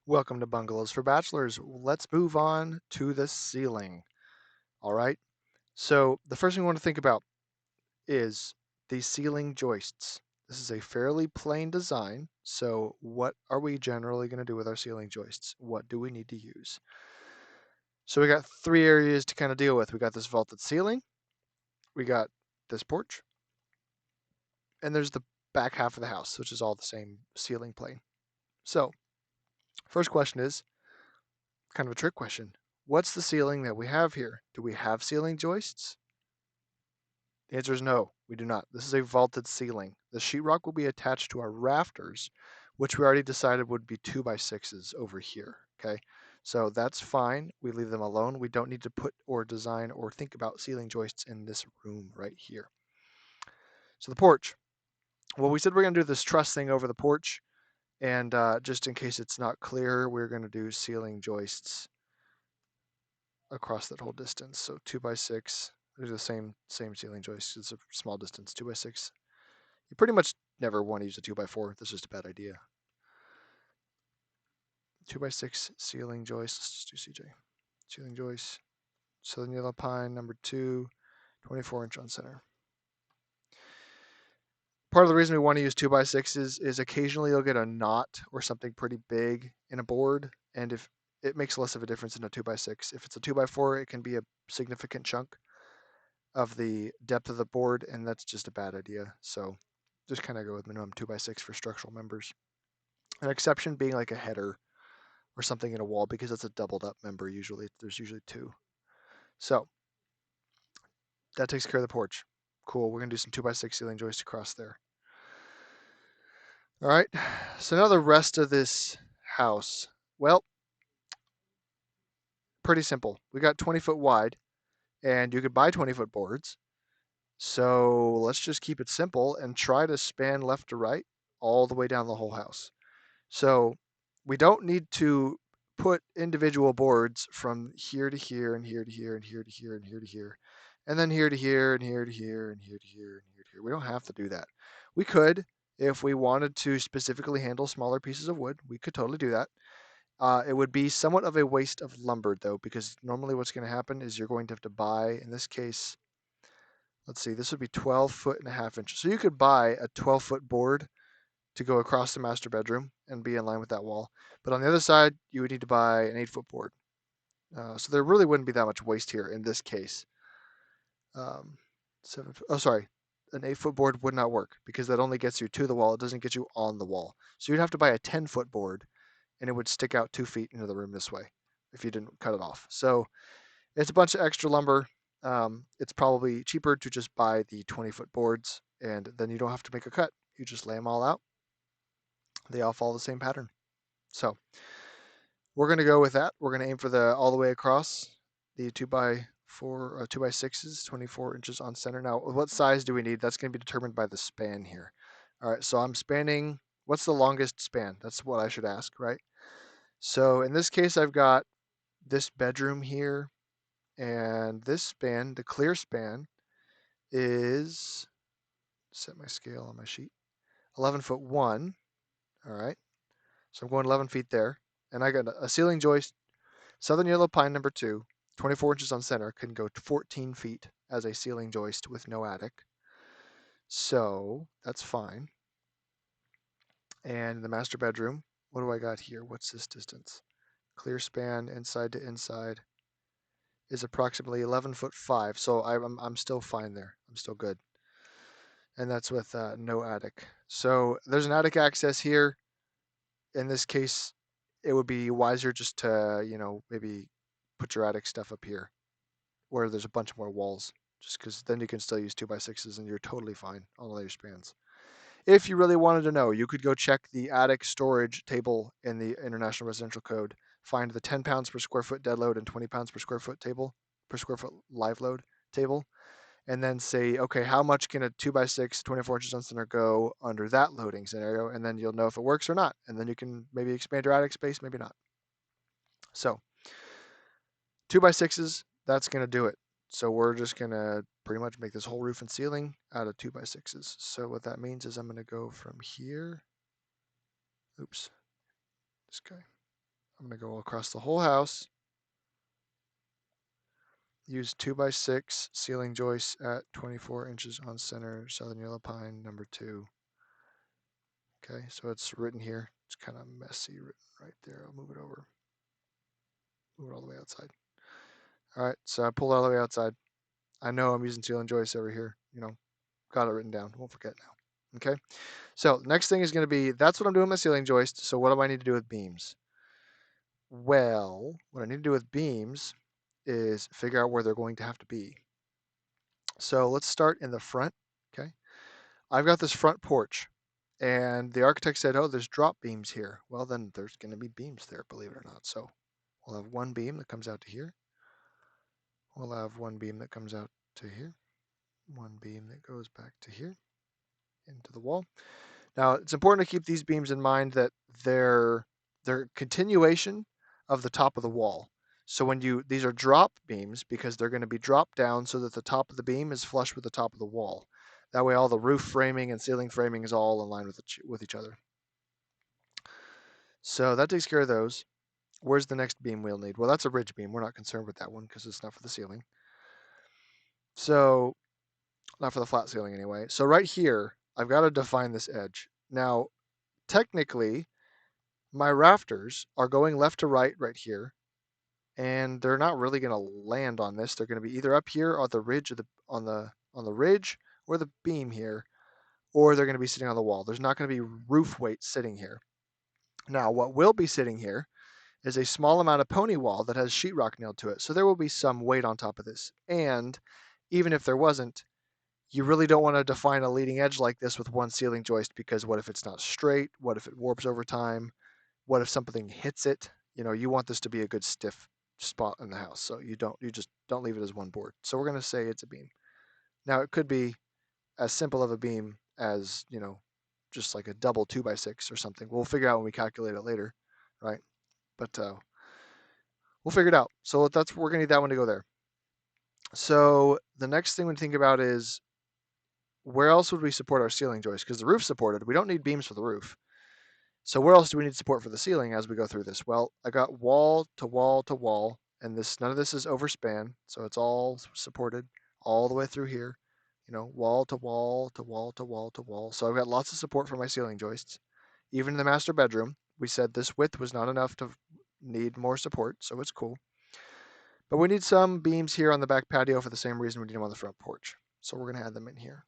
Welcome to Bungalows for Bachelors. Let's move on to the ceiling. All right. So, the first thing we want to think about is the ceiling joists. This is a fairly plain design. So, what are we generally going to do with our ceiling joists? What do we need to use? So, we got three areas to kind of deal with. We got this vaulted ceiling, we got this porch, and there's the back half of the house, which is all the same ceiling plane. So, first question is kind of a trick question. What's the ceiling that we have here? Do we have ceiling joists? The answer is no, we do not. This is a vaulted ceiling. The sheetrock will be attached to our rafters, which we already decided would be 2x6s over here. Okay, so that's fine. We leave them alone. We don't need to put or design or think about ceiling joists in this room right here. So the porch. Well, we said we're going to do this truss thing over the porch, and just in case it's not clear, we're going to do ceiling joists across that whole distance. So 2x6. They're the same ceiling joists. It's a small distance. 2x6. You pretty much never want to use a 2x4. That's just a bad idea. 2x6 ceiling joist. Let's just do CJ. Ceiling joist. Southern yellow pine number 2, 24-inch on center. Part of the reason we want to use 2x6s is occasionally you'll get a knot or something pretty big in a board, and if it makes less of a difference in a 2x6. If it's a 2x4, it can be a significant chunk of the depth of the board, and that's just a bad idea. So just kind of go with minimum 2x6 for structural members. An exception being like a header or something in a wall because it's a doubled up member usually. There's usually two. So that takes care of the porch. Cool. We're going to do some 2x6 ceiling joists across there. All right. So now the rest of this house. Well, pretty simple. We got 20-foot wide, and you could buy 20-foot boards. So let's just keep it simple and try to span left to right all the way down the whole house. So we don't need to put individual boards from here to here and here to here and here to here and here to here, and then here to here and here to here and here to here and here to here. We don't have to do that. We could, if we wanted to specifically handle smaller pieces of wood, we could totally do that. It would be somewhat of a waste of lumber though, because normally what's going to happen is you're going to have to buy, in this case, let's see, this would be 12.5 inches. So you could buy a 12-foot board to go across the master bedroom and be in line with that wall. But on the other side, you would need to buy an 8-foot board. So there really wouldn't be that much waste here in this case. Um, sorry, an 8-foot board would not work because that only gets you to the wall. It doesn't get you on the wall. So you'd have to buy a 10-foot board, and it would stick out 2 feet into the room this way if you didn't cut it off. So it's a bunch of extra lumber. It's probably cheaper to just buy the 20-foot boards, and then you don't have to make a cut. You just lay them all out. They all follow the same pattern. So we're going to go with that. We're going to aim for the all the way across the 2x4, 2x6s, 24 inches on center. Now, what size do we need? That's going to be determined by the span here. All right, so I'm spanning, what's the longest span? That's what I should ask, right? So in this case, I've got this bedroom here, and this span, the clear span, is, set my scale on my sheet, 11 foot 1. All right, so I'm going 11 feet there. And I got a ceiling joist. Southern yellow pine number 2, 24 inches on center, can go 14 feet as a ceiling joist with no attic. So that's fine. And the master bedroom, what do I got here? What's this distance? Clear span inside to inside is approximately 11 foot 5. So I'm still fine there. I'm still good. And that's with no attic. So there's an attic access here. In this case, it would be wiser just to, maybe put your attic stuff up here where there's a bunch more walls, just because then you can still use 2x6s and you're totally fine on later spans. If you really wanted to know, you could go check the attic storage table in the International Residential Code, find the 10 pounds per square foot dead load and 20 pounds per square foot live load table, and then say, okay, how much can a 2x6, 24 inches on center go under that loading scenario? And then you'll know if it works or not. And then you can maybe expand your attic space, maybe not. So 2x6s, that's going to do it. So we're just going to pretty much make this whole roof and ceiling out of 2x6s. So what that means is I'm going to go from here. Oops, this guy. I'm going to go across the whole house. Use 2x6 ceiling joists at 24 inches on center, southern yellow pine, number 2. Okay, so it's written here. It's kind of messy written right there. I'll move it over. Move it all the way outside. All right, so I pulled it all the way outside. I know I'm using ceiling joists over here. Got it written down. Won't forget now. Okay, so next thing is going to be, that's what I'm doing with my ceiling joist. So what do I need to do with beams? Well, what I need to do with beams is figure out where they're going to have to be. So let's start in the front. Okay, I've got this front porch, and the architect said, oh, there's drop beams here. Well, then there's going to be beams there, believe it or not. So we'll have one beam that comes out to here. We'll have one beam that comes out to here. One beam that goes back to here into the wall. Now, it's important to keep these beams in mind that they're continuation of the top of the wall. So these are drop beams because they're going to be dropped down so that the top of the beam is flush with the top of the wall. That way all the roof framing and ceiling framing is all in line with each other. So that takes care of those. Where's the next beam we'll need? Well, that's a ridge beam. We're not concerned with that one because it's not for the ceiling. So, not for the flat ceiling anyway. So right here, I've got to define this edge. Now, technically, my rafters are going left to right here, and they're not really going to land on this. They're going to be either up here on the ridge on the ridge or the beam here, or they're going to be sitting on the wall. There's not going to be roof weight sitting here. Now, what will be sitting here is a small amount of pony wall that has sheetrock nailed to it. So there will be some weight on top of this. And even if there wasn't, you really don't want to define a leading edge like this with one ceiling joist, because what if it's not straight? What if it warps over time? What if something hits it? You want this to be a good stiff spot in the house. So you just don't leave it as one board. So we're going to say it's a beam. Now it could be as simple of a beam as, just like a double 2x6 or something. We'll figure out when we calculate it later, right? But we'll figure it out. So we're going to need that one to go there. So the next thing we think about is, where else would we support our ceiling joist? Because the roof's supported. We don't need beams for the roof. So where else do we need support for the ceiling as we go through this? Well, I got wall to wall to wall, and none of this is overspan, so it's all supported all the way through here. Wall to wall to wall to wall to wall. So I've got lots of support for my ceiling joists. Even in the master bedroom, we said this width was not enough to need more support, so it's cool. But we need some beams here on the back patio for the same reason we need them on the front porch. So we're going to add them in here.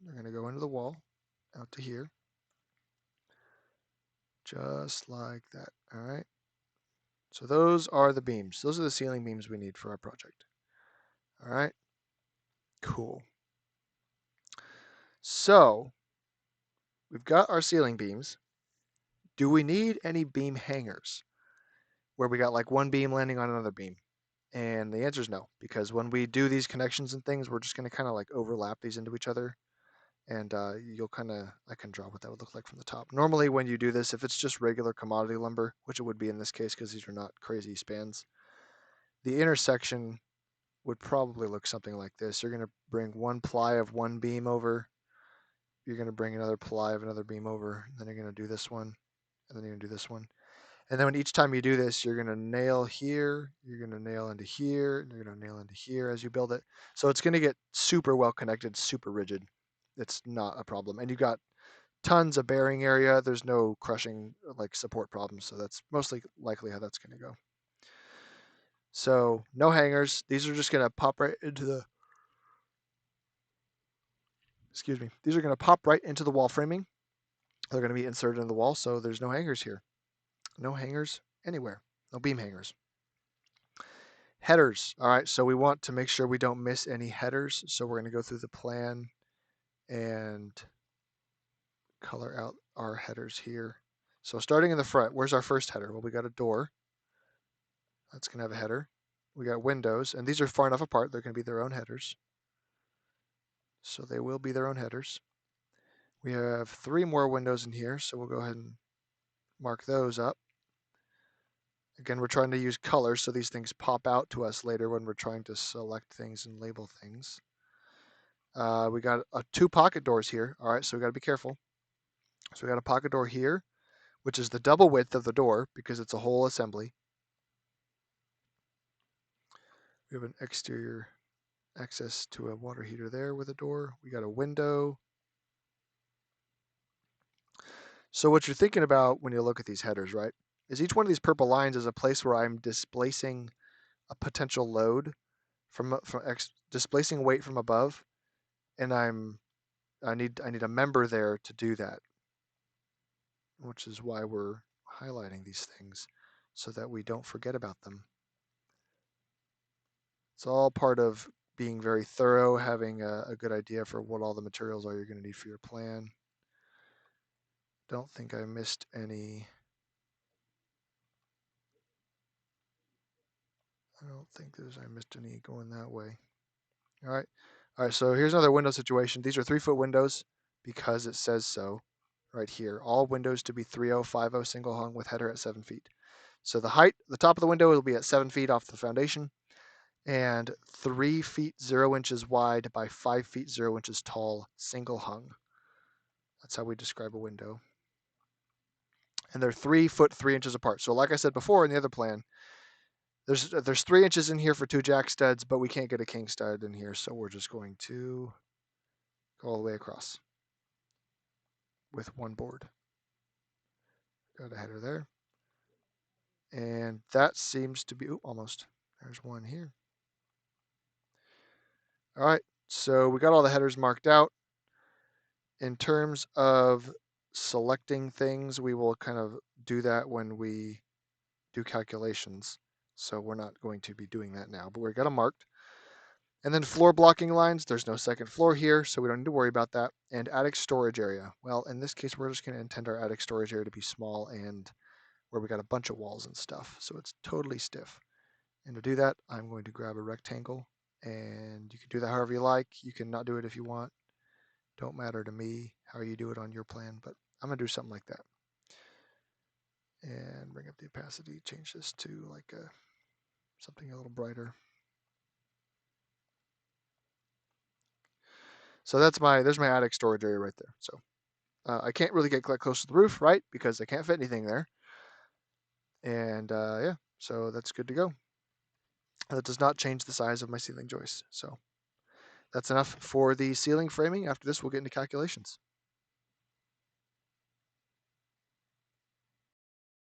They're going to go into the wall, out to here. Just like that, all right? So those are the beams. Those are the ceiling beams we need for our project. All right, cool. So we've got our ceiling beams. Do we need any beam hangers where we got like one beam landing on another beam? And the answer is no, because when we do these connections and things, we're just going to kind of like overlap these into each other. And I can draw what that would look like from the top. Normally when you do this, if it's just regular commodity lumber, which it would be in this case because these are not crazy spans, the intersection would probably look something like this. You're going to bring one ply of one beam over. You're going to bring another ply of another beam over. Then you're going to do this one. And then you're going to do this one. And then each time you do this, you're going to nail here. You're going to nail into here. And you're going to nail into here as you build it. So it's going to get super well connected, super rigid. It's not a problem. And you've got tons of bearing area. There's no crushing like support problems. So that's mostly likely how that's going to go. So no hangers. These are just going to pop right into the these are going to pop right into the wall framing. They're going to be inserted in the wall, so there's no hangers here. No hangers anywhere. No beam hangers. Headers. All right, so we want to make sure we don't miss any headers. So we're going to go through the plan and color out our headers here. So starting in the front, where's our first header? Well, we got a door. That's going to have a header. We got windows, and these are far enough apart. They're going to be their own headers. So they will be their own headers. We have 3 more windows in here, so we'll go ahead and mark those up. Again, we're trying to use colors so these things pop out to us later when we're trying to select things and label things. We got 2 pocket doors here. All right, so we got to be careful. So we got a pocket door here. which is the double width of the door because it's a whole assembly. We have an exterior access to a water heater there with a door. We got a window. So what you're thinking about when you look at these headers, right, is each one of these purple lines is a place where I'm displacing a potential load from displacing weight from above, and I need a member there to do that, which is why we're highlighting these things so that we don't forget about them. It's all part of being very thorough, having a good idea for what all the materials are you're going to need for your plan. Don't think I missed any. I don't think I missed any going that way. All right. All right. So here's another window situation. These are 3-foot windows because it says so right here. All windows to be 3050 single hung with header at 7 feet. So the top of the window will be at 7 feet off the foundation and 3 feet 0 inches wide by 5 feet 0 inches tall, single hung. That's how we describe a window. And they're 3 foot 3 inches apart. So like I said before in the other plan, there's 3 inches in here for 2 jack studs, but we can't get a king stud in here, so we're just going to go all the way across with one board. Got a header there. And that seems to be, almost. There's one here. All right, so we got all the headers marked out. In terms of selecting things, we will kind of do that when we do calculations. So we're not going to be doing that now, but we've got them marked. And then floor blocking lines, there's no second floor here, so we don't need to worry about that. And attic storage area. Well, in this case, we're just going to intend our attic storage area to be small and where we got a bunch of walls and stuff. So it's totally stiff. And to do that, I'm going to grab a rectangle, and you can do that however you like. You can not do it if you want. Don't matter to me how you do it on your plan, but I'm going to do something like that. And bring up the opacity, change this to like something a little brighter. So there's my attic storage area right there. So I can't really get close to the roof, right? Because I can't fit anything there. And yeah, so that's good to go. That does not change the size of my ceiling joist. So that's enough for the ceiling framing. After this, we'll get into calculations.